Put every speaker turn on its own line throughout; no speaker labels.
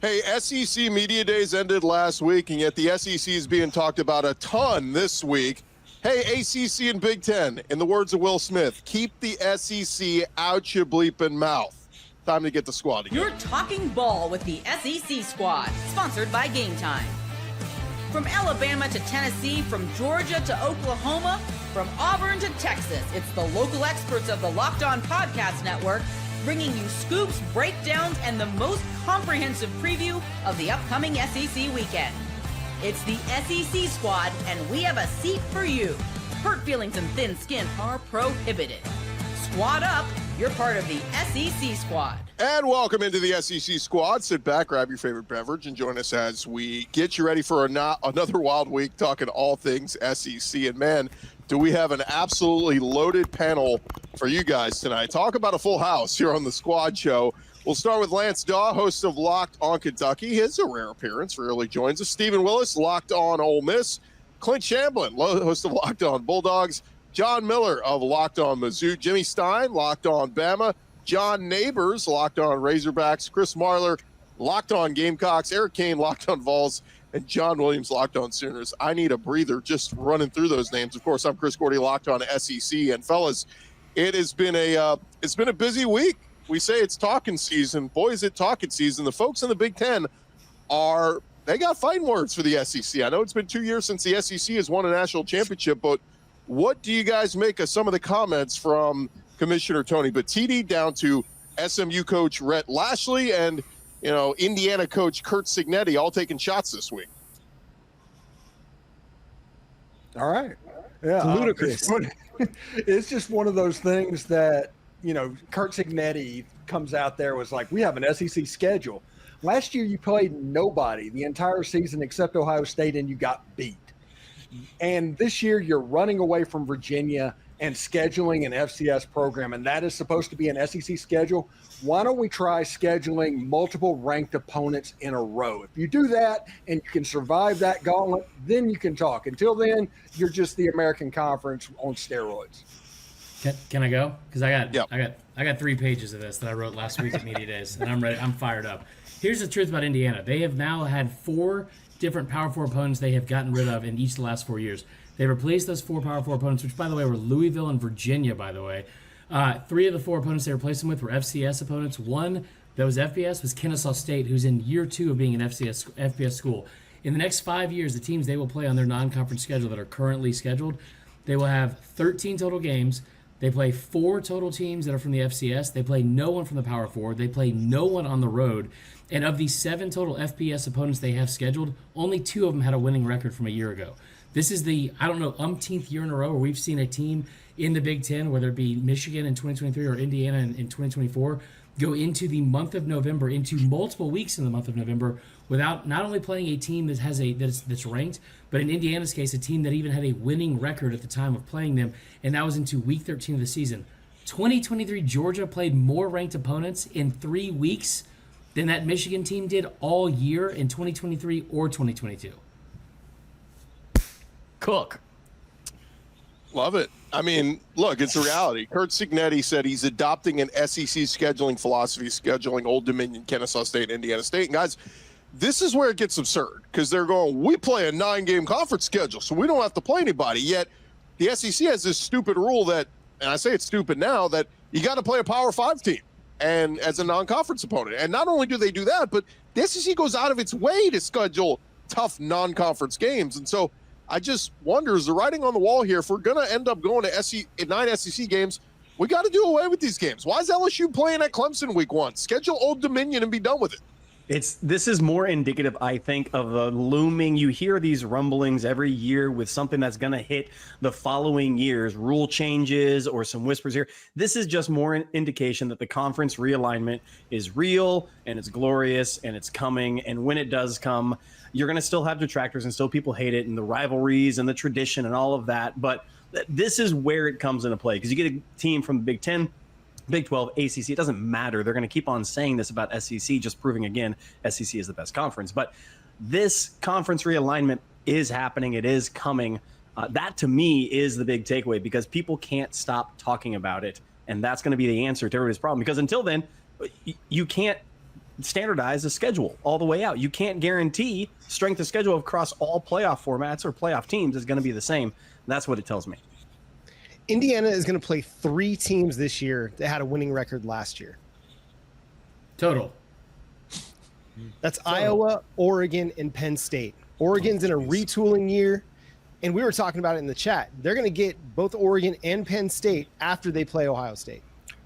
Hey, SEC Media Days ended last week, and yet the SEC is being talked about a ton this week. Hey, ACC and Big Ten, in the words of Will Smith, keep the SEC out your bleeping mouth. Time to get the squad together.
You're talking ball with the SEC squad, sponsored by Game Time. From Alabama to Tennessee, from Georgia to Oklahoma, from Auburn to Texas, it's the local experts of the Locked On Podcast Network bringing you scoops, breakdowns, and the most comprehensive preview of the upcoming SEC weekend. It's the SEC squad, and we have a seat for you. Hurt feelings and thin skin are prohibited. Squad up, you're part of the SEC squad.
And welcome into the SEC squad. Sit back, grab your favorite beverage, and join us as we get you ready for another wild week talking all things SEC. And man, do we have an absolutely loaded panel for you guys tonight. Talk about a full house here on the Squad Show. We'll start with Lance Daw, host of Locked On Kentucky. His a rare appearance, rarely joins us. Stephen Willis, Locked On Ole Miss. Clint Shamblin, host of Locked On Bulldogs. John Miller of Locked On Mizzou. Jimmy Stein, Locked On Bama. John Neighbors, Locked On Razorbacks. Chris Marler, Locked On Gamecocks. Eric Kane, Locked On Vols. And John Williams, Locked On Sooners. I need a breather just running through those names. Of course, I'm Chris Gordy, Locked On SEC. And fellas, it has been a busy week. We say it's talking season. Boy, is it talking season. The folks in the Big Ten they got fighting words for the SEC. I know it's been 2 years since the SEC has won a national championship, but what do you guys make of some of the comments from Commissioner Tony Batiti down to SMU coach Rhett Lashley and Indiana coach Curt Cignetti all taking shots this week?
All right. Yeah.
It's ludicrous.
It's just one of those things that, Curt Cignetti comes out there was like, we have an SEC schedule. Last year you played nobody the entire season except Ohio State and you got beat. And this year you're running away from Virginia and scheduling an FCS program, and that is supposed to be an SEC schedule. Why don't we try scheduling multiple ranked opponents in a row? If you do that and you can survive that gauntlet, then you can talk. Until then, you're just the American Conference on steroids.
Can I go? Because I got 3 pages of this that I wrote last week at Media Days, and I'm ready. I'm fired up. Here's the truth about Indiana. They have now had 4 different Power 4 opponents they have gotten rid of in each of the last 4 years. They replaced those 4 Power 4 opponents, which, by the way, were Louisville and Virginia, by the way. 3 of the 4 opponents they replaced them with were FCS opponents. One that was FBS was Kennesaw State, who's in year 2 of being an FBS school. In the next 5 years, the teams they will play on their non-conference schedule that are currently scheduled, they will have 13 total games. They play 4 total teams that are from the FCS. They play no one from the Power 4. They play no one on the road. And of the 7 total FBS opponents they have scheduled, only 2 of them had a winning record from a year ago. This is the, umpteenth year in a row where we've seen a team in the Big Ten, whether it be Michigan in 2023 or Indiana in 2024, go into the month of November, into multiple weeks in the month of November, without not only playing a team that has that's ranked, but in Indiana's case, a team that even had a winning record at the time of playing them, and that was into week 13 of the season. 2023 Georgia played more ranked opponents in 3 weeks than that Michigan team did all year in 2023 or 2022. Cook.
Love it. I mean, look, it's a reality. Curt Cignetti said he's adopting an SEC scheduling philosophy, scheduling Old Dominion, Kennesaw State, Indiana State. And guys, this is where it gets absurd because they're going, we play a 9-game conference schedule, so we don't have to play anybody. Yet the SEC has this stupid rule that, and I say it's stupid now, that you got to play a Power 5 team and as a non-conference opponent. And not only do they do that, but the SEC goes out of its way to schedule tough non-conference games. And so I just wonder, is the writing on the wall here? If we're going to end up going to 9 SEC games, we got to do away with these games. Why is LSU playing at Clemson week 1? Schedule Old Dominion and be done with it.
This is more indicative, I think, of the looming. You hear these rumblings every year with something that's going to hit the following years, rule changes or some whispers here. This is just more an indication that the conference realignment is real and it's glorious and it's coming. And when it does come, you're going to still have detractors and still people hate it and the rivalries and the tradition and all of that. But this is where it comes into play because you get a team from the Big Ten, Big 12, ACC, it doesn't matter. They're going to keep on saying this about SEC, just proving again, SEC is the best conference. But this conference realignment is happening. It is coming. That to me is the big takeaway because people can't stop talking about it. And that's going to be the answer to everybody's problem because until then, you can't standardize the schedule all the way out. You can't guarantee strength of schedule across all playoff formats or playoff teams is going to be the same. That's what it tells me.
Indiana is going to play 3 teams this year that had a winning record last year.
Total.
That's Iowa, Oregon, and Penn State. Oregon's in a retooling year, and we were talking about it in the chat. They're going to get both Oregon and Penn State after they play Ohio State.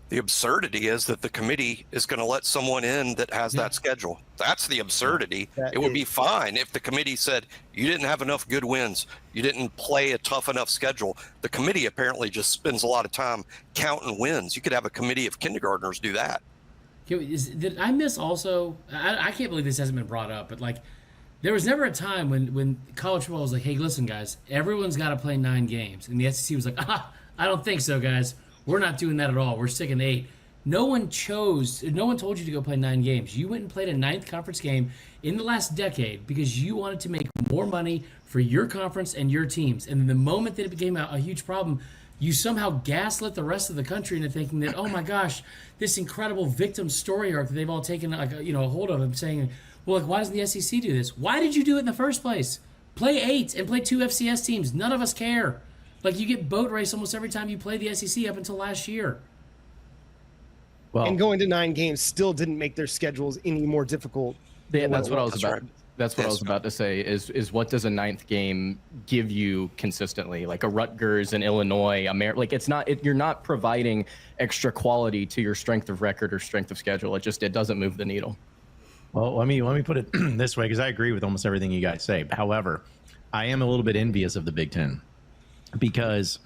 The absurdity is that the committee is going to let someone in that has that schedule. That's the absurdity. It would be fine if the committee said, you didn't have enough good wins. You didn't play a tough enough schedule. The committee apparently just spends a lot of time counting wins. You could have a committee of kindergartners do that.
Did I miss also? I can't believe this hasn't been brought up, but like, there was never a time when college football was like, hey, listen, guys, everyone's got to play 9 games. And the SEC was like, I don't think so, guys. We're not doing that at all. We're sticking to 8. No one told you to go play 9 games. You went and played a 9th conference game in the last decade because you wanted to make more money for your conference and your teams. And the moment that it became a huge problem, you somehow gaslit the rest of the country into thinking that, oh my gosh, this incredible victim story arc that they've all taken a hold of, and saying, well, why doesn't the SEC do this? Why did you do it in the first place? Play 8 and play 2 FCS teams. None of us care. You get boat race almost every time you play the SEC up until last year.
Well, and going to 9 games still didn't make their schedules any more difficult.
Yeah, that's what I was about. Right. That's what I was about to say. Is what does a 9th game give you consistently? Like a Rutgers and Illinois, it's not. You're not providing extra quality to your strength of record or strength of schedule. It doesn't move the needle.
Well, let me put it this way, because I agree with almost everything you guys say. However, I am a little bit envious of the Big Ten, because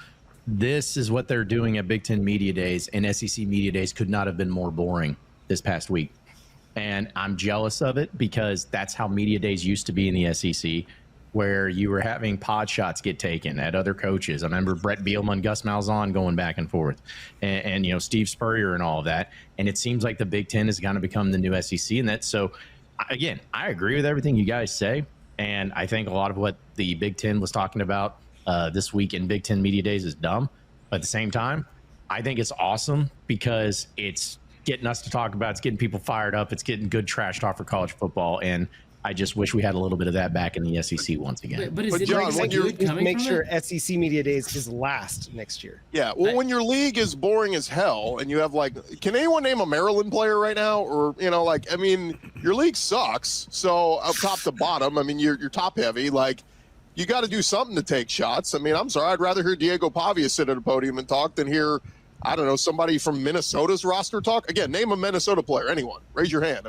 this is what they're doing at Big Ten Media Days, and SEC Media Days could not have been more boring this past week. And I'm jealous of it, because that's how Media Days used to be in the SEC, where you were having pod shots get taken at other coaches. I remember Brett Bielema and Gus Malzahn going back and forth, and Steve Spurrier and all of that. And it seems like the Big Ten is going to become the new SEC. And that's so, again, I agree with everything you guys say. And I think a lot of what the Big Ten was talking about this week in Big Ten Media Days is dumb. But at the same time, I think it's awesome, because it's getting us to talk about, it's getting people fired up, it's getting good trash talk for college football. And I just wish we had a little bit of that back in the SEC once again.
But John,
when you make sure SEC Media Days is last next year.
Yeah, well, when your league is boring as hell and you have can anyone name a Maryland player right now? Or, your league sucks. So up top to bottom, you're top heavy. You got to do something to take shots. I'm sorry, I'd rather hear Diego Pavia sit at a podium and talk than hear, I don't know, somebody from Minnesota's roster talk. Again, name a Minnesota player. Anyone. Raise your hand.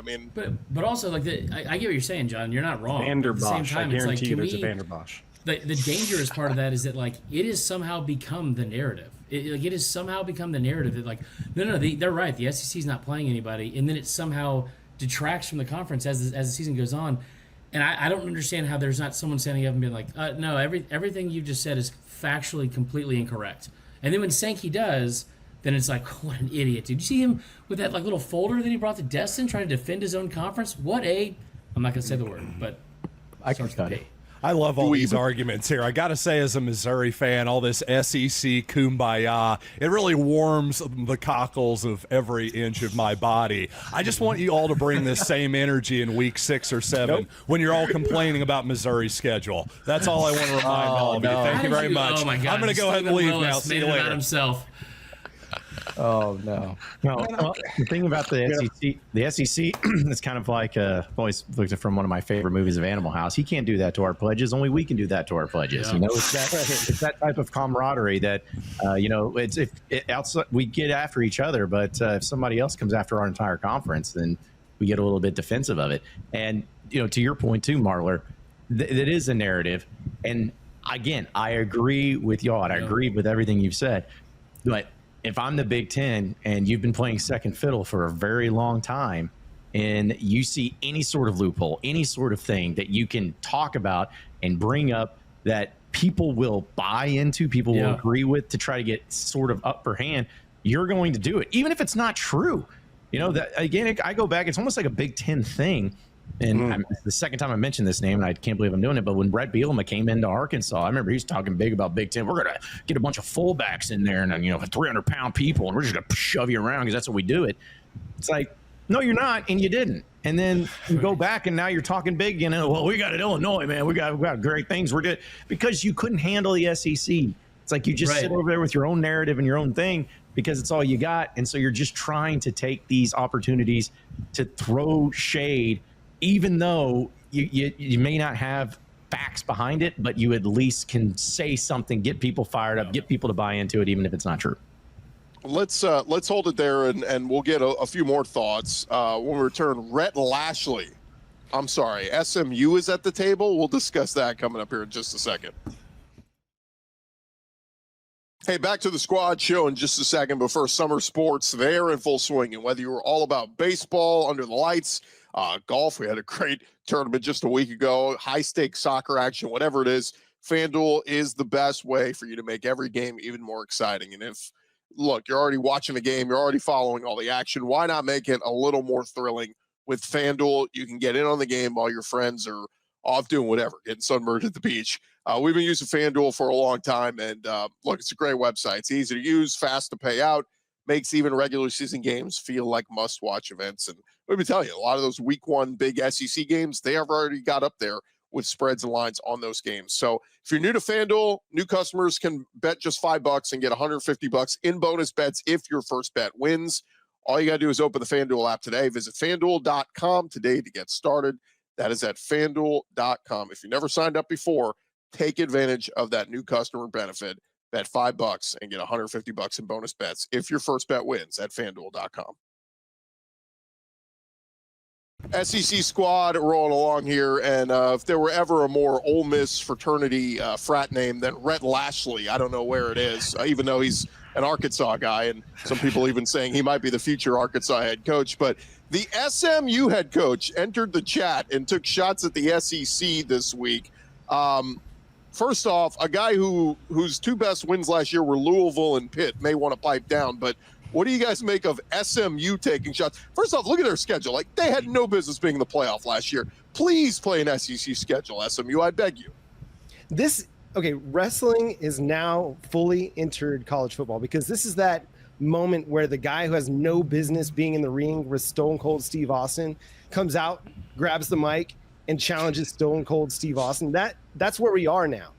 But also, I get what you're saying, John. You're not wrong.
Vanderbosch. I guarantee you there's a Vanderbosch.
The dangerous part of that is that, it has somehow become the narrative. It has somehow become the narrative that, no, they're right. The SEC's not playing anybody. And then it somehow detracts from the conference as the season goes on. And I don't understand how there's not someone standing up and being like, no, everything you just said is factually completely incorrect. And then when Sankey does, then it's like, what an idiot, dude. Did you see him with that little folder that he brought to Destin trying to defend his own conference? I'm not going to say the word, but
I can cut it.
I love all these arguments here. I got to say, as a Missouri fan, all this SEC kumbaya, it really warms the cockles of every inch of my body. I just want you all to bring this same energy in week 6 or 7 when you're all complaining about Missouri's schedule. That's all I want to remind all of you. Thank you very much.
Oh my God.
I'm going to go ahead and leave now.
See you later. About himself.
Oh no!
The thing about the SEC, it's kind of like I've always looked at from one of my favorite movies of Animal House. He can't do that to our pledges. Only we can do that to our pledges.
Yeah.
It's that type of camaraderie that outside we get after each other, but if somebody else comes after our entire conference, then we get a little bit defensive of it. And to your point too, Marler, that is a narrative. And again, I agree with y'all. And I agree with everything you've said, but if I'm the Big Ten and you've been playing second fiddle for a very long time, and you see any sort of loophole, any sort of thing that you can talk about and bring up that people will buy into, people will agree with to try to get sort of upper hand, you're going to do it, even if it's not true. That again, I go back, it's almost like a Big Ten thing. And the second time I mentioned this name, and I can't believe I'm doing it, but when Brett Bielema came into Arkansas, I remember he was talking big about Big Ten. We're going to get a bunch of fullbacks in there and 300-pound people, and we're just going to shove you around because that's how we do it. It's like, no, you're not, and you didn't. And then you go back and now you're talking big again. Well, we got it, Illinois, man. We got great things. We're good because you couldn't handle the SEC. It's like you just sit over there with your own narrative and your own thing because it's all you got. And so you're just trying to take these opportunities to throw shade, even though you may not have facts behind it, but you at least can say something, get people fired up, get people to buy into it, even if it's not true.
Let's hold it there, and we'll get a few more thoughts when we return. Rhett Lashley, I'm sorry, SMU is at the table. We'll discuss that coming up here in just a second. Hey, back to the Squad Show in just a second, but first, summer sports, they're in full swing, and whether you were all about baseball, under the lights, golf, we had a great tournament just a week ago, high-stakes soccer action, whatever it is, FanDuel is the best way for you to make every game even more exciting. And if look, you're already watching the game, you're already following all the action. Why not make it a little more thrilling with FanDuel? You can get in on the game while your friends are off doing whatever, getting sunburned at the beach. We've been using FanDuel for a long time, and look, it's a great website. It's easy to use, fast to pay out, makes even regular season games feel like must-watch events. And let me tell you, a lot of those week one big SEC games, they have already got up there with spreads and lines on those games. So if you're new to FanDuel, new customers can bet just $5 and get $150 in bonus bets if your first bet wins. All you got to do is open the FanDuel app today. Visit FanDuel.com today to get started. That is at FanDuel.com. If you never signed up before, take advantage of that new customer benefit. Bet $5 and get $150 in bonus bets if your first bet wins at FanDuel.com. SEC squad rolling along here, and if there were ever a more Ole Miss fraternity frat name than Rhett Lashley, I don't know where it is, even though he's an Arkansas guy, and some people even saying he might be the future Arkansas head coach. But the SMU head coach entered the chat and took shots at the SEC this week. First off, a guy whose two best wins last year were Louisville and Pitt may want to pipe down, but what do you guys make of SMU taking shots? First off, look at their schedule. Like, they had no business being in the playoff last year. Please play an SEC schedule, SMU. I beg you.
Wrestling is now fully entered college football because this is that moment where the guy who has no business being in the ring with Stone Cold Steve Austin comes out, grabs the mic, and challenges Stone Cold Steve Austin. That's where we are now.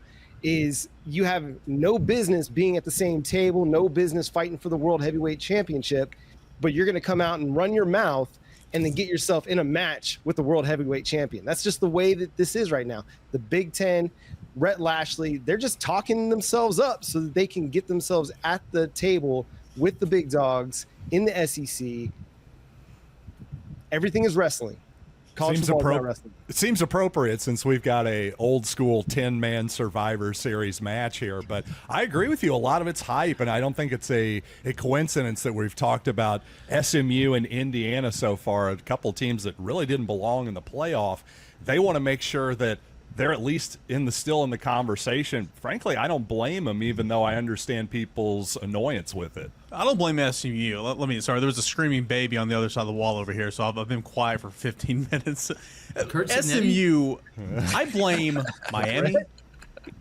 Is you have no business being at the same table, no business fighting for the World Heavyweight Championship, but you're going to come out and run your mouth and then get yourself in a match with the World Heavyweight Champion. That's just the way that this is right now. The Big Ten, Rhett Lashley, they're just talking themselves up so that they can get themselves at the table with the big dogs in the SEC. Everything is wrestling.
It seems appropriate since we've got a old school 10-man Survivor Series match here, but I agree with you. A lot of it's hype, and I don't think it's a coincidence that we've talked about SMU and Indiana so far, a couple teams that really didn't belong in the playoff. They want to make sure that they're at least still in the conversation. Frankly, I don't blame them, even though I understand people's annoyance with it.
I don't blame SMU. Sorry, there was a screaming baby on the other side of the wall over here, so I've been quiet for 15 minutes. SMU, I blame Miami.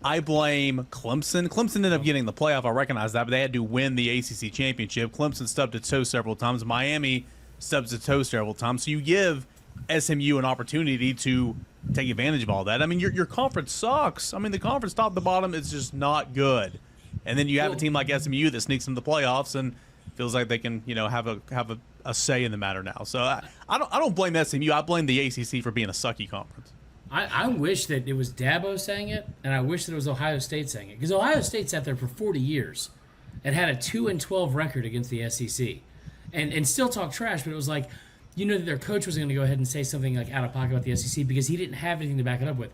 I blame Clemson. Clemson ended up getting the playoff. I recognize that, but they had to win the ACC championship. Clemson stubbed its toe several times. Miami stubbed its toe several times. So you give SMU an opportunity to take advantage of all that. I mean, your conference sucks. I mean, the conference top to bottom is just not good. And then you have a team like SMU that sneaks into the playoffs and feels like they can, have a say in the matter now. So I don't blame SMU. I blame the ACC for being a sucky conference.
I wish that it was Dabo saying it, and I wish that it was Ohio State saying it, because Ohio State sat there for 40 years and had a 2-12 record against the SEC, and still talk trash. But it was like, that their coach was going to go ahead and say something like out of pocket about the SEC because he didn't have anything to back it up with.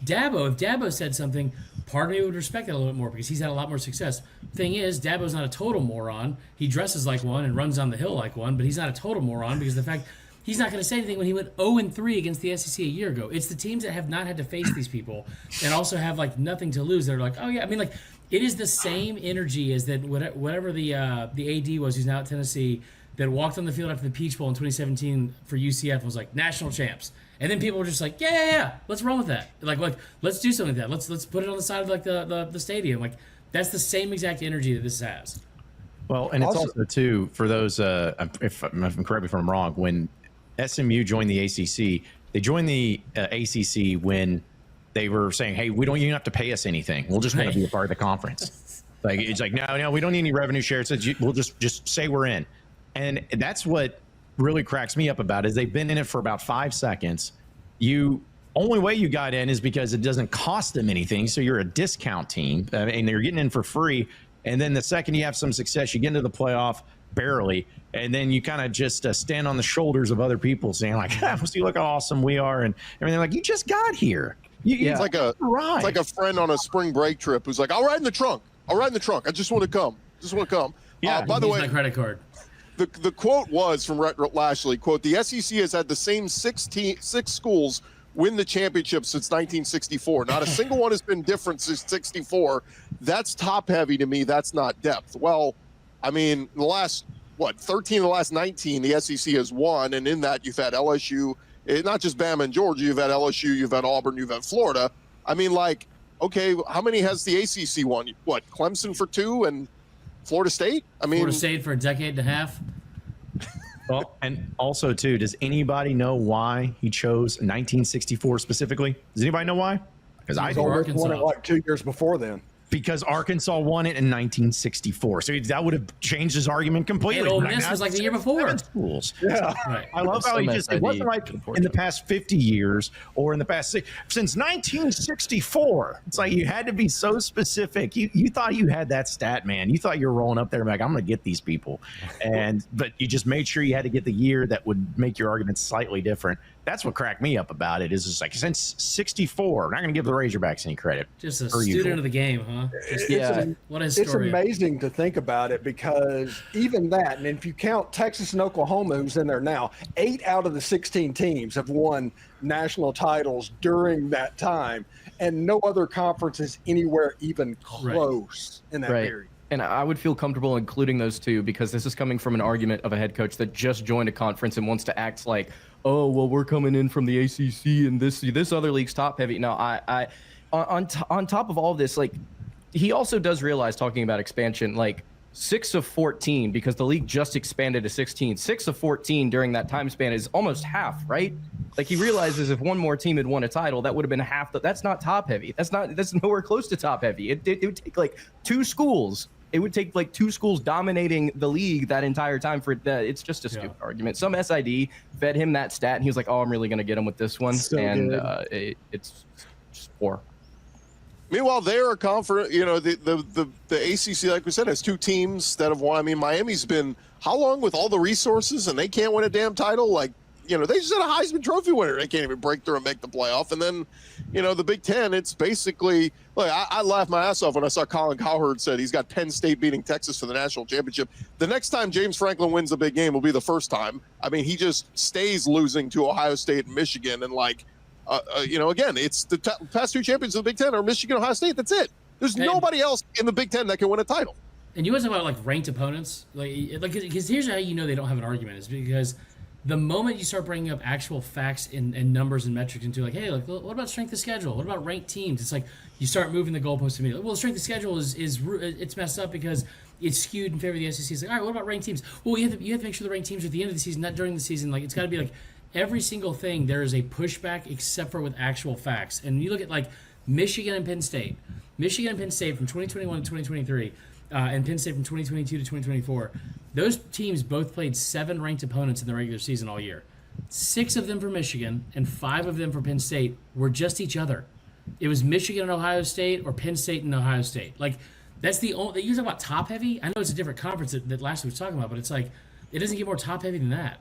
If Dabo said something, part of me would respect it a little bit more because he's had a lot more success. Thing is, Dabo's not a total moron. He dresses like one and runs on the hill like one, but he's not a total moron because of the fact he's not going to say anything when he went 0-3 against the SEC a year ago. It's the teams that have not had to face these people and also have nothing to lose. They're like, oh yeah, I mean, it is the same energy as that whatever the AD was who's now at Tennessee that walked on the field after the Peach Bowl in 2017 for UCF was like national champs. And then people were just like, yeah, let's run with that. Like let's do something with that. Let's put it on the side of the stadium. That's the same exact energy that this has.
Well, and it's also too for those. If correct me if I'm wrong, when SMU joined the ACC. They joined the ACC when they were saying, "Hey, you don't have to pay us anything. We'll just want to be a part of the conference." Like it's like, no, we don't need any revenue share. It says we'll just say we're in, and that's what really cracks me up about it, is they've been in it for about 5 seconds. Only way you got in is because it doesn't cost them anything, so you're a discount team, and they're getting in for free. And then the second you have some success, you get into the playoff barely, and then you kind of just stand on the shoulders of other people, saying like, "See, look how awesome we are," and everything. Like, you just got here.
It's like a friend on a spring break trip who's like, "I'll ride in the trunk. I'll ride in the trunk. I just want to come.
Yeah.
By the way,
my credit card.
The quote was from Rhett Lashley, quote, "The SEC has had the same six schools win the championship since 1964. Not a single one has been different since 64. That's top heavy to me. That's not depth." Well, I mean, the last, 13 of the last 19, the SEC has won. And in that, you've had LSU, not just Bama and Georgia. You've had LSU, you've had Auburn, you've had Florida. I mean, like, okay, how many has the ACC won? Clemson for 2 and Florida State? I mean,
Florida State for a decade and a half.
Well, and also, too, does anybody know why he chose 1964 specifically? Does anybody know why? Because I
won it like 2 years before then.
Because Arkansas won it in 1964. So that would have changed his argument completely.
And Ole Miss was like the year before.
Schools.
Yeah.
Right.
I love how he just, it wasn't like in the past 50 years or in the past, since 1964. It's like you had to be so specific. You thought you had that stat, man. You thought you were rolling up there like, I'm going to get these people. But you just made sure you had to get the year that would make your argument slightly different. That's what cracked me up about it, is just like, since 64, I'm not going to give the Razorbacks any credit.
Just a student of the game, huh? What a
It's
story.
amazing to think about it, because even that, and if you count Texas and Oklahoma, who's in there now, 8 out of the 16 teams have won national titles during that time, and no other conference is anywhere even close in that period.
And I would feel comfortable including those two, because this is coming from an argument of a head coach that just joined a conference and wants to act like, oh, well, we're coming in from the ACC and this other league's top heavy. No, on top of all of this, like, he also does realize, talking about expansion, like 6 of 14, because the league just expanded to 16. 6 of 14 during that time span is almost half, right? Like, he realizes if one more team had won a title, that would have been half. That's not top heavy. That's nowhere close to top heavy. It would take like 2 schools. It would take like 2 schools dominating the league that entire time for it. It's just a stupid argument. Some SID fed him that stat, and he was like, "Oh, I'm really going to get him with this one," it's just poor.
Meanwhile, they're a conference. The ACC, like we said, has 2 teams that have won. I mean, Miami's been how long with all the resources, and they can't win a damn title? Like, they just had a Heisman Trophy winner. They can't even break through and make the playoff. And then, the Big Ten, it's basically, like, I laughed my ass off when I saw Colin Cowherd said he's got Penn State beating Texas for the national championship. The next time James Franklin wins a big game will be the first time. I mean, he just stays losing to Ohio State and Michigan. And, like, again, it's the past 2 champions of the Big Ten are Michigan, Ohio State. That's it. There's nobody else in the Big Ten that can win a title.
And you always talk about, like, ranked opponents. Because here's how you know they don't have an argument, is because the moment you start bringing up actual facts and numbers and metrics into, like, hey, like, what about strength of schedule? What about ranked teams? It's like you start moving the goalposts immediately. Well, strength of schedule is it's messed up because it's skewed in favor of the SEC. It's like, all right, what about ranked teams? Well, you have to make sure the ranked teams are at the end of the season, not during the season. Like, it's got to be like every single thing. There is a pushback except for with actual facts. And you look at like Michigan and Penn State. Michigan and Penn State from 2021 to 2023. And Penn State from 2022 to 2024. Those teams both played 7 ranked opponents in the regular season all year. 6 of them for Michigan and 5 of them for Penn State were just each other. It was Michigan and Ohio State or Penn State and Ohio State. Like, that's the only. You talk about top heavy. I know it's a different conference that Lashley was talking about, but it's like it doesn't get more top heavy than that.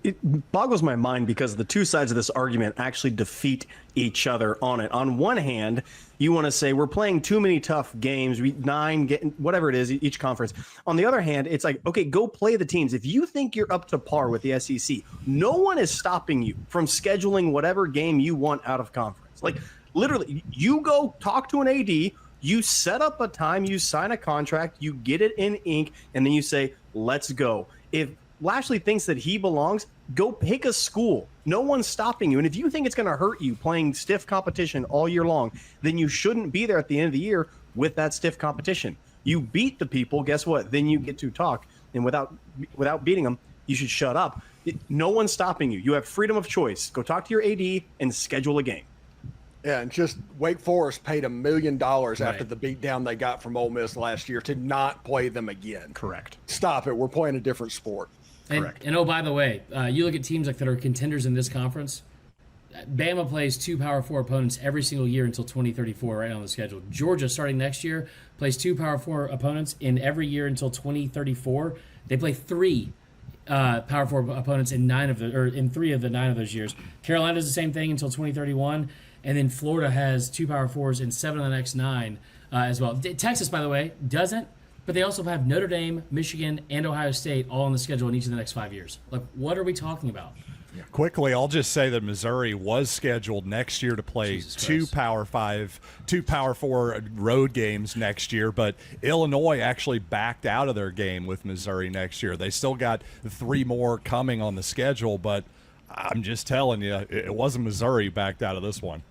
It boggles my mind because the 2 sides of this argument actually defeat each other on it. On one hand, you want to say we're playing too many tough games, 9, whatever it is, each conference. On the other hand, it's like, okay, go play the teams. If you think you're up to par with the SEC, no one is stopping you from scheduling whatever game you want out of conference. Like, literally, you go talk to an AD, you set up a time, you sign a contract, you get it in ink, and then you say, let's go. If Lashley thinks that he belongs, go pick a school. No one's stopping you. And if you think it's going to hurt you playing stiff competition all year long, then you shouldn't be there at the end of the year with that stiff competition. You beat the people, guess what? Then you get to talk. And without beating them, you should shut up. No one's stopping you. You have freedom of choice. Go talk to your AD and schedule a game.
Yeah, and just Wake Forest paid $1 million after the beatdown they got from Ole Miss last year to not play them again.
Correct.
Stop it. We're playing a different sport.
Correct. And oh, by the way, you look at teams like that are contenders in this conference. Bama plays 2 Power 4 opponents every single year until 2034, right on the schedule. Georgia, starting next year, plays 2 Power 4 opponents in every year until 2034. They play 3 Power 4 opponents in 3 of the 9 of those years. Carolina does the same thing until 2031. And then Florida has 2 Power 4s in 7 of the next 9 as well. Texas, by the way, doesn't, but they also have Notre Dame, Michigan, and Ohio State all on the schedule in each of the next 5 years. Like, what are we talking about?
Quickly, I'll just say that Missouri was scheduled next year to play 2 Power 4 road games next year, but Illinois actually backed out of their game with Missouri next year. They still got 3 more coming on the schedule, but I'm just telling you, it wasn't Missouri who backed out of this one.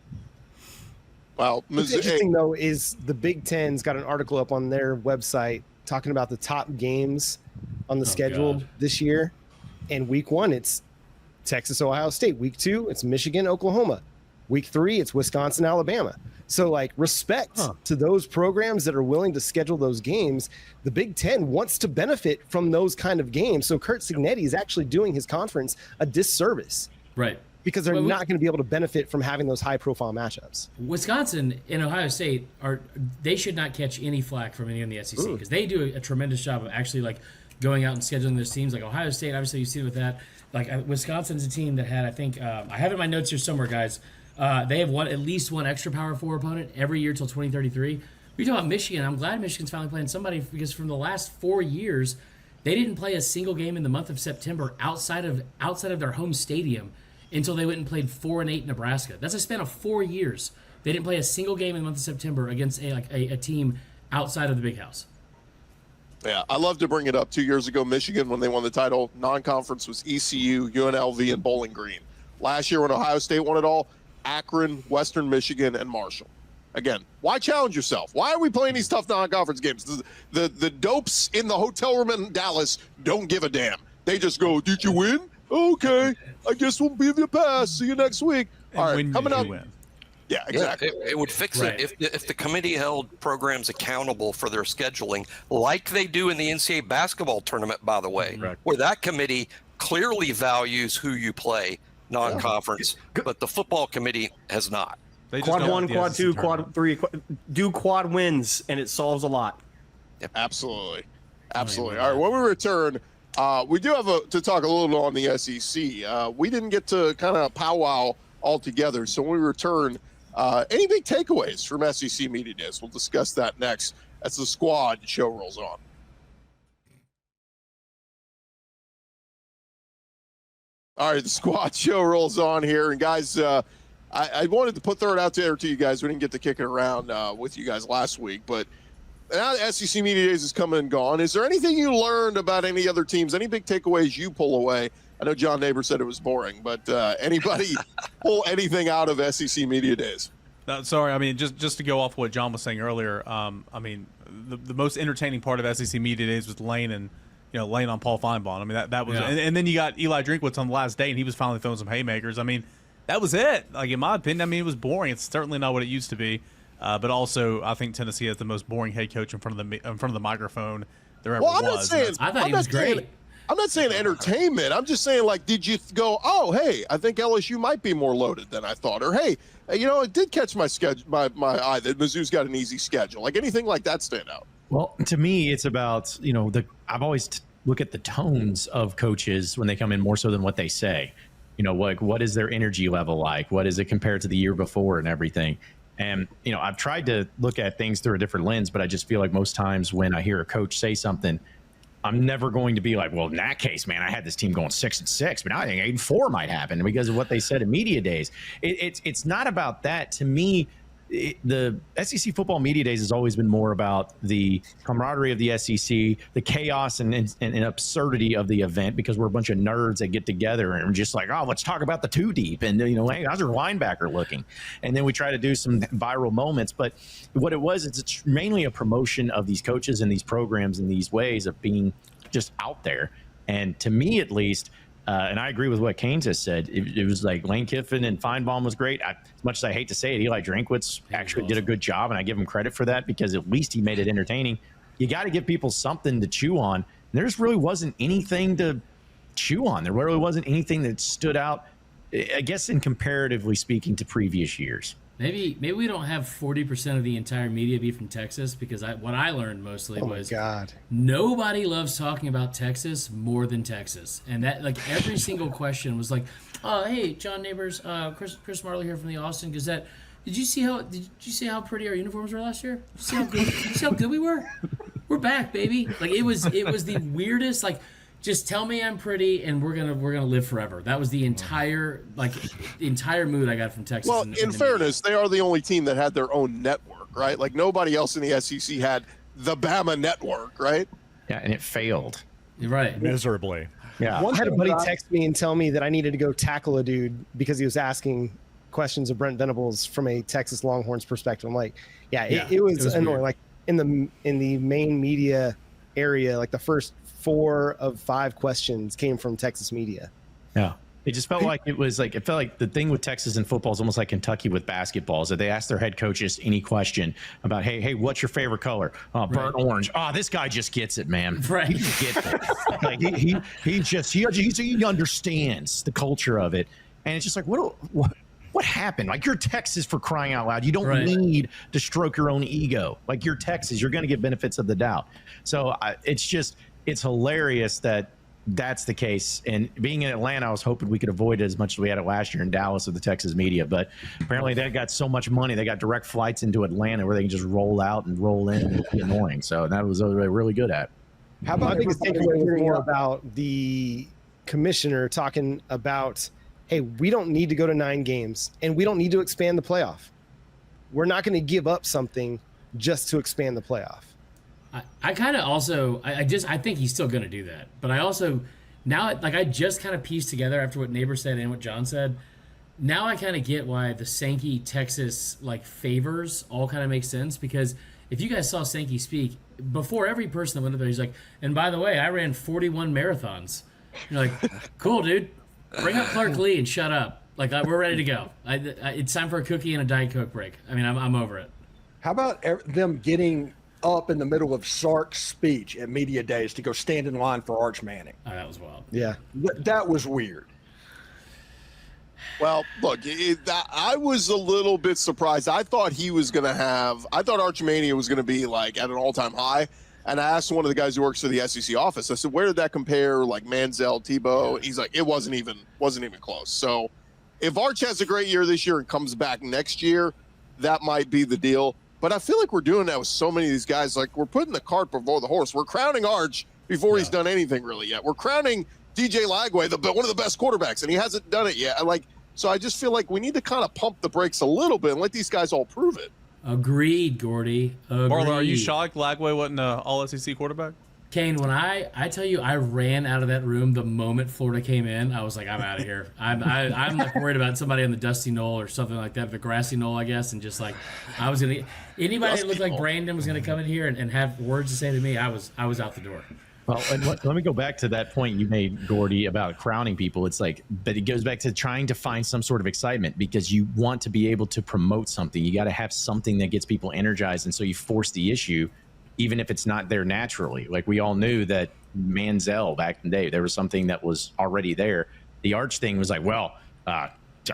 Well,
what's interesting, though, is the Big Ten's got an article up on their website talking about the top games on the schedule this year. And week 1, it's Texas, Ohio State. Week 2, it's Michigan, Oklahoma. Week 3, it's Wisconsin, Alabama. So, like, respect to those programs that are willing to schedule those games. The Big Ten wants to benefit from those kind of games. So Curt Cignetti is actually doing his conference a disservice.
Right.
Because they're not going to be able to benefit from having those high-profile matchups.
Wisconsin and Ohio State they should not catch any flack from anyone in the SEC because they do a tremendous job of actually like going out and scheduling those teams. Like Ohio State, obviously you've seen with that. Like Wisconsin's a team that had, I think, I have it in my notes here somewhere, guys. They have at least one extra Power 4 opponent every year till 2033. We talk about Michigan. I'm glad Michigan's finally playing somebody because from the last 4 years, they didn't play a single game in the month of September outside of their home stadium until they went and played 4-8 Nebraska. That's a span of 4 years. They didn't play a single game in the month of September against a team outside of the Big House.
Yeah, I love to bring it up. 2 years ago, Michigan, when they won the title, non-conference was ECU, UNLV, and Bowling Green. Last year when Ohio State won it all, Akron, Western Michigan, and Marshall. Again, why challenge yourself? Why are we playing these tough non-conference games? The dopes in the hotel room in Dallas don't give a damn. They just go, did you win? Okay, I guess we'll give you a pass. See you next week. All right, coming up. Yeah, exactly.
Yeah, it would fix it if the committee held programs accountable for their scheduling, like they do in the NCAA basketball tournament, by the way, where that committee clearly values who you play non-conference, but the football committee has not.
Quad 1, Quad 2, Quad 3, do quad wins, and it solves a lot.
Yep. Absolutely. All right, when we return, we do have to talk a little on the SEC. We didn't get to kind of powwow all together, so when we return, any big takeaways from SEC Media Days? We'll discuss that next as the Squad show rolls on. All right, the Squad show rolls on here. And, guys, I wanted to throw it out there to you guys. We didn't get to kick it around with you guys last week, but now the SEC Media Days is coming and gone. Is there anything you learned about any other teams, any big takeaways you pull away? I know John Neighbor said it was boring, but anybody pull anything out of SEC Media Days?
Sorry, I mean, just to go off what John was saying earlier, I mean, the most entertaining part of SEC Media Days was Lane and, Lane on Paul Feinbaum. I mean, that was, and then you got Eli Drinkwitz on the last day, and he was finally throwing some haymakers. I mean, that was it. Like, in my opinion, I mean, it was boring. It's certainly not what it used to be. But also, I think Tennessee has the most boring head coach in front of the microphone there ever was.
I'm not saying,
I thought he was great.
I'm not saying entertainment. I'm just saying, like, did you go, oh, hey, I think LSU might be more loaded than I thought, or hey, it did catch my eye that Mizzou's got an easy schedule. Like, anything like that stand out?
Well, to me, it's about I've always look at the tones of coaches when they come in more so than what they say. Like what is their energy level like? What is it compared to the year before and everything? And, I've tried to look at things through a different lens, but I just feel like most times when I hear a coach say something, I'm never going to be like, well, in that case, man, I had this team going 6-6, but now I think 8-4 might happen because of what they said in media days. It's not about that. To me, the SEC football media days has always been more about the camaraderie of the SEC, the chaos and absurdity of the event, because we're a bunch of nerds that get together and we're just like, oh, let's talk about the two deep and hey, how's your linebacker looking? And then we try to do some viral moments. But what it was, it's mainly a promotion of these coaches and these programs and these ways of being just out there. And to me, at least, And I agree with what Kane just said. It was like Lane Kiffin and Feinbaum was great. As much as I hate to say it, Eli Drinkwitz actually did a good job, and I give him credit for that because at least he made it entertaining. You got to give people something to chew on. And there just really wasn't anything to chew on. There really wasn't anything that stood out, I guess, in comparatively speaking to previous years.
Maybe we don't have 40% of the entire media be from Texas, because what I learned mostly was nobody loves talking about Texas more than Texas, and that like every single question was like, "Oh, hey, John Neighbors, Chris Marley here from the Austin Gazette. Did you see how pretty our uniforms were last year? Did you see how good we were? We're back, baby!" Like it was the weirdest. Like, just tell me I'm pretty, and we're gonna live forever. That was the entire mood I got from Texas.
Well, in fairness, they are the only team that had their own network, right? Like nobody else in the SEC had the Bama network, right?
Yeah, and it failed.
You're right,
miserably.
Yeah, I had a buddy text me and tell me that I needed to go tackle a dude because he was asking questions of Brent Venables from a Texas Longhorns perspective. I'm like, it was annoying. Weird. Like in the main media area, like the first 4 of 5 questions came from Texas media.
Yeah. It just felt like it felt like the thing with Texas and football is almost like Kentucky with basketball, is that they ask their head coaches any question about, hey, what's your favorite color? Burnt orange. Oh, this guy just gets it, man.
Right.
He just gets it. Like he understands the culture of it. And it's just like, what happened? Like, you're Texas, for crying out loud. You don't need to stroke your own ego. Like, you're Texas. You're going to get benefits of the doubt. So it's hilarious that that's the case. And being in Atlanta, I was hoping we could avoid it as much as we had it last year in Dallas with the Texas media. But apparently they got so much money. They got direct flights into Atlanta where they can just roll out and roll in and be annoying. So that was what they're really good at.
How about I think it's takeaway more about the commissioner talking about, hey, we don't need to go to 9 games and we don't need to expand the playoff. We're not going to give up something just to expand the playoff.
I kind of also, I think he's still going to do that. But I also, now, like, I just kind of pieced together after what Neighbor said and what John said. Now I kind of get why the Sankey Texas, like, favors all kind of make sense. Because if you guys saw Sankey speak, before every person that went up there, he's like, and by the way, I ran 41 marathons. You're like, cool, dude. Bring up Clark Lee and shut up. Like, we're ready to go. It's time for a cookie and a Diet Coke break. I mean, I'm over it.
How about them getting up in the middle of Sark's speech at media days to go stand in line for Arch Manning?
Oh, that was wild.
Yeah,
that was weird.
Well, look, I was a little bit surprised. I thought Arch Mania was going to be like at an all-time high. And I asked one of the guys who works for the SEC office, I said, where did that compare, like Manziel, Tebow? He's like, it wasn't even close. So if Arch has a great year this year and comes back next year, that might be the deal. But I feel like we're doing that with so many of these guys. Like, we're putting the cart before the horse. We're crowning Arch before he's done anything really yet. We're crowning DJ Lagway, one of the best quarterbacks, and he hasn't done it yet. So I just feel like we need to kind of pump the brakes a little bit and let these guys all prove it.
Agreed, Gordy. Agreed.
Marla, are you shocked Lagway wasn't an all-SEC quarterback?
Kane, when I tell you I ran out of that room the moment Florida came in, I was like, I'm out of here. I'm like worried about somebody on the dusty knoll or something like that, the grassy knoll, I guess, and just like anybody that looked like Brandon was gonna come in here and have words to say to me, I was out the door.
Well, and let me go back to that point you made, Gordy, about crowning people. It's like, but it goes back to trying to find some sort of excitement because you want to be able to promote something. You got to have something that gets people energized, and so you force the issue, even if it's not there naturally. Like, we all knew that Manziel back in the day, there was something that was already there. The Arch thing was like, well,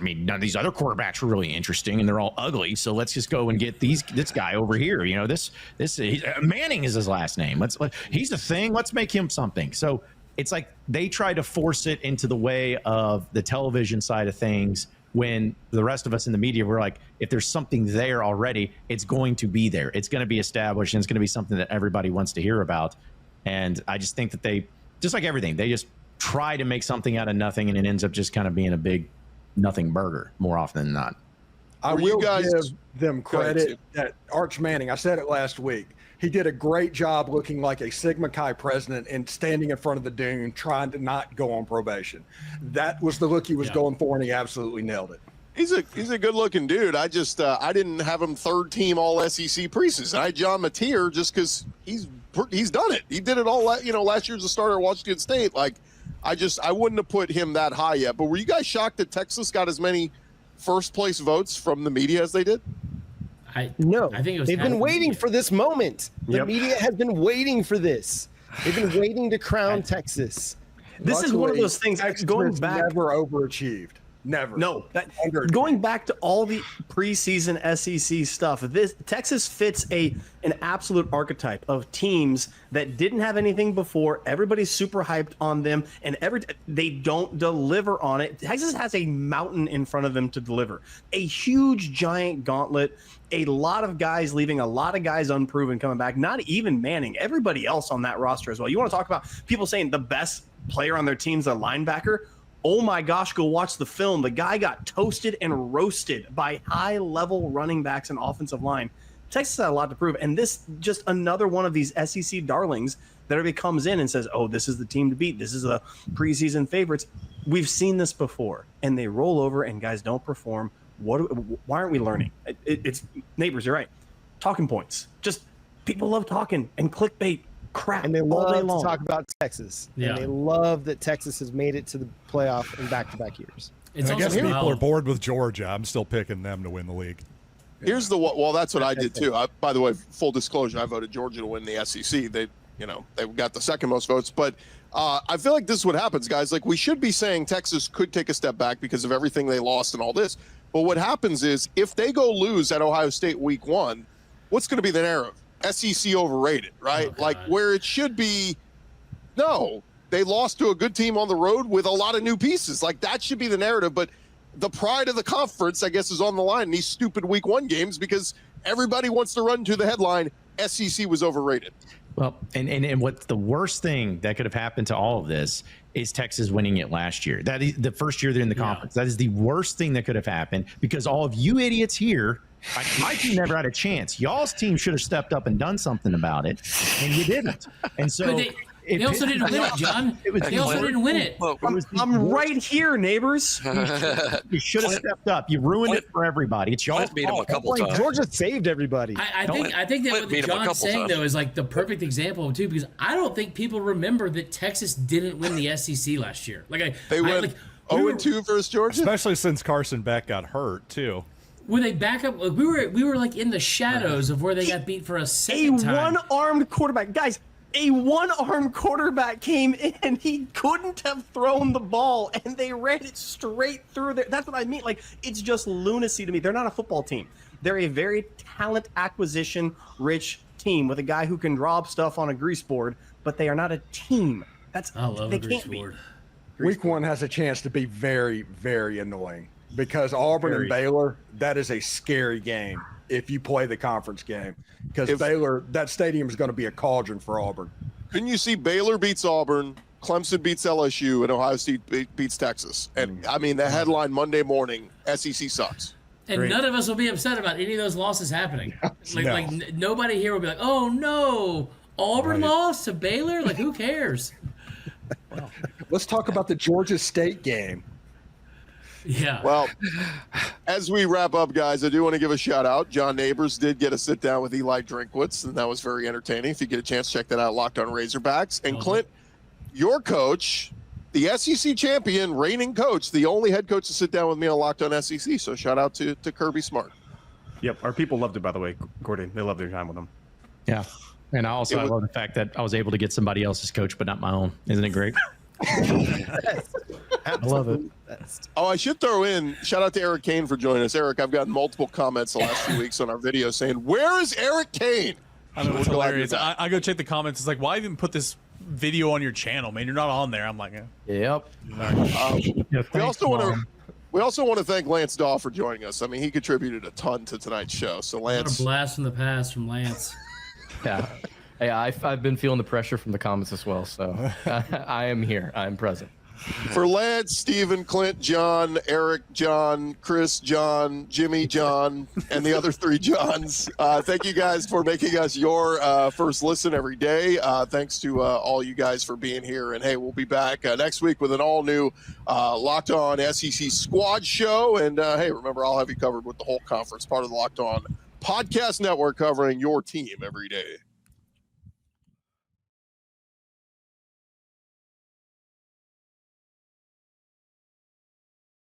none of these other quarterbacks were really interesting, and they're all ugly. So let's just go and get this guy over here. You know, this Manning is his last name. He's the thing. Let's make him something. So it's like they try to force it into the way of the television side of things, when the rest of us in the media were like, if there's something there already, it's going to be there. It's going to be established, and it's going to be something that everybody wants to hear about. And I just think that they, just like everything, they just try to make something out of nothing, and it ends up just kind of being a big nothing burger more often than not.
I will give them credit that Arch Manning, I said it last week, he did a great job looking like a Sigma Chi president and standing in front of the dune trying to not go on probation. That was the look he was going for, and he absolutely nailed it.
He's a good looking dude. I just I didn't have him third team all SEC preseason. I had John Mateer just because he's done it. He did it all. Last year as a starter at Washington State. Like, I wouldn't have put him that high yet. But were you guys shocked that Texas got as many first place votes from the media as they did?
No,
I think it was
they've been waiting for this moment. The media has been waiting for this. They've been waiting to crown Texas.
This is one of those things. Going back,
never overachieved. Never.
No, going back to all the preseason SEC stuff, Texas fits an absolute archetype of teams that didn't have anything before. Everybody's super hyped on them, and they don't deliver on it. Texas has a mountain in front of them to deliver, a huge giant gauntlet. A lot of guys leaving, a lot of guys unproven coming back. Not even Manning. Everybody else on that roster as well. You want to talk about people saying the best player on their team's a linebacker? Oh my gosh, go watch the film. The guy got toasted and roasted by high-level running backs and offensive line. Texas had a lot to prove, and this just another one of these SEC darlings that everybody comes in and says, oh, this is the team to beat. This is the preseason favorites. We've seen this before, and they roll over, and guys don't perform. Why aren't we learning? It's neighbors, you're right. Talking points. Just people love talking and clickbait crap,
and they
all day
love
long.
to talk about Texas.
Yeah.
And they love that Texas has made it to the playoff in back-to-back years.
I guess people are bored with Georgia. I'm still picking them to win the league.
Here's well, that's what I did too. By the way, full disclosure, I voted Georgia to win the SEC. They got the second most votes, but I feel like this is what happens, guys. Like, we should be saying Texas could take a step back because of everything they lost and all this. But what happens is if they go lose at Ohio State week 1, what's going to be the narrative? SEC overrated, right? Like, where it should be, no, they lost to a good team on the road with a lot of new pieces. Like, that should be the narrative. But the pride of the conference, I guess, is on the line in these stupid week 1 games because everybody wants to run to the headline, SEC was overrated.
Well, and what's the worst thing that could have happened to all of this is Texas winning it last year. That is the first year they're in the conference. That is the worst thing that could have happened because all of you idiots here, my team never had a chance. Y'all's team should have stepped up and done something about it, and you didn't. And so
they also didn't win it, John. They also didn't win it.
I'm right here, neighbors.
You should have stepped up. You ruined it for everybody. It's y'all's
beat them a
fault.
couple times.
Georgia saved everybody.
I think that what John's saying though is like the perfect example too, because I don't think people remember that Texas didn't win the SEC last year.
They went 0-2 versus Georgia,
especially since Carson Beck got hurt too.
When they back up, we were like in the shadows of where they got beat for a second time.
A one-armed quarterback, guys. A one-armed quarterback came in. He couldn't have thrown the ball, and they ran it straight through there. That's what I mean. Like, it's just lunacy to me. They're not a football team. They're a very talent acquisition-rich team with a guy who can draw up stuff on a grease board, but they are not a team.
I love
they
a grease
can't
board.
Week 1 has a chance to be very, very annoying because Auburn and Baylor, that is a scary game if you play the conference game because Baylor, that stadium is going to be a cauldron for Auburn.
Couldn't you see Baylor beats Auburn, Clemson beats LSU, and Ohio State beats Texas? And I mean, the headline Monday morning, SEC sucks.
And none of us will be upset about any of those losses happening. Nobody here will be like, oh no, Auburn lost to Baylor? Like, who cares?
Let's talk about the Georgia State game.
Yeah.
Well, as we wrap up, guys, I do want to give a shout out. John Neighbors did get a sit down with Eli Drinkwitz, and that was very entertaining. If you get a chance, check that out. Locked on Razorbacks. And Clint, your coach, the SEC champion, reigning coach, the only head coach to sit down with me on Locked on SEC. So shout out to Kirby Smart.
Yep, our people loved it, by the way, Gordon. They loved their time with him.
Yeah, and I love the fact that I was able to get somebody else's coach, but not my own. Isn't it great?
I love it.
Oh, I should throw in, shout out to Eric Kane for joining us. Eric, I've gotten multiple comments the last few weeks on our video saying, where is Eric Kane?
I know, it's hilarious. I go check the comments. It's like, why even put this video on your channel, man? You're not on there. I'm like,
Yep.
We also want to thank Lance Daw for joining us. I mean, he contributed a ton to tonight's show. So Lance,
What a blast from the past from Lance.
Yeah. Hey, I've been feeling the pressure from the comments as well, so I am here. I am present.
For Lance, Stephen, Clint, John, Eric, John, Chris, John, Jimmy, John, and the other 3 Johns, thank you guys for making us your first listen every day. Thanks to all you guys for being here. And, hey, we'll be back next week with an all-new Locked On SEC Squad show. And, hey, remember, I'll have you covered with the whole conference, part of the Locked On Podcast Network, covering your team every day.